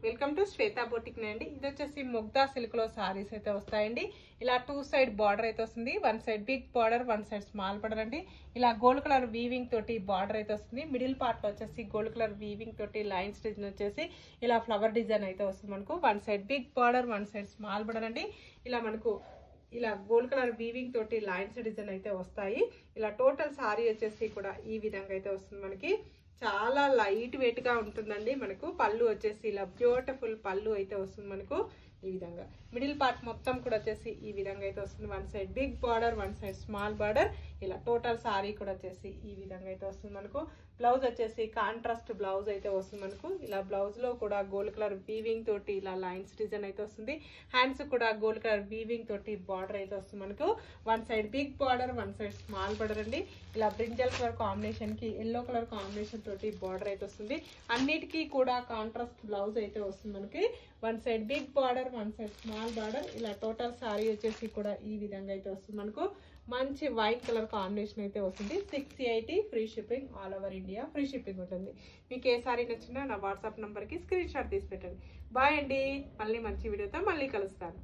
Welcome to Shweta boutique అండి. ఇది వచ్చేసి ముగ్దా సిల్క్ లో సారీస్ అయితే వస్తాయండి. ఇలా 2 సైడ్ బార్డర్ అయితే వస్తుంది. 1 side big border, 1 side small border అండి. ఇలా గోల్డ్ కలర్ వీవింగ్ తోటి బార్డర్ అయితే వస్తుంది. మిడిల్ పార్ట్ లో వచ్చేసి గోల్డ్ కలర్ వీవింగ్ తోటి లైన్స్ డిజైన్ వచ్చేసి ఇలా ఫ్లవర్ డిజైన్ అయితే వస్తుంది మనకు. 1 side big border, 1 side small border అండి. ఇలా మనకు ఇలా గోల్డ్ కలర్ వీవింగ్ తోటి లైన్స్ డిజైన్ అయితే వస్తాయి. ఇలా టోటల్ సారీ వచ్చేసి కూడా ఈ విధంగా అయితే వస్తుంది మనకి. చాలా లైట్ వెయిట్ గా ఉంటుందండి. మనకు పళ్ళు వచ్చేసి ఇలా బ్యూటిఫుల్ పళ్ళు అయితే వస్తుంది మనకు. ఈ విధంగా మిడిల్ పార్ట్ మొత్తం కూడా వచ్చేసి ఈ విధంగా అయితే వస్తుంది. 1 side big border, 1 side small border. ఇలా టోటల్ సారీ కూడా వచ్చేసి ఈ విధంగా అయితే వస్తుంది మనకు. బ్లౌజ్ వచ్చేసి కాంట్రాస్ట్ బ్లౌజ్ అయితే వస్తుంది మనకు. ఇలా బ్లౌజ్ లో కూడా గోల్డ్ కలర్ వీవింగ్ తోటి ఇలా లైన్స్ డిజైన్ అయితే వస్తుంది. హ్యాండ్స్ కూడా గోల్డ్ కలర్ వీవింగ్ తోటి బార్డర్ అయితే వస్తుంది మనకు. 1 side big border, 1 side small border అండి. ఇలా బ్రింజల్ కలర్ కాంబినేషన్ కి ఎల్లో కలర్ కాంబినేషన్ తోటి బార్డర్ అయితే వస్తుంది. అన్నిటికీ కూడా కాంట్రాస్ట్ బ్లౌజ్ అయితే వస్తుంది మనకి. 1 side big border, 1 side small border. ఇలా టోటల్ సారీ వచ్చేసి కూడా ఈ విధంగా అయితే వస్తుంది మనకు. మంచి వైట్ కలర్ కాంబినేషన్ అయితే వస్తుంది. 680 free shipping, all over India free shipping ఉంటుంది. మీకు ఏ సారీ నచ్చినా నా వాట్సాప్ నంబర్కి స్క్రీన్ షాట్ తీసి పెట్టండి. బాయ్ అండి. మళ్ళీ మంచి వీడియోతో మళ్ళీ కలుస్తాను.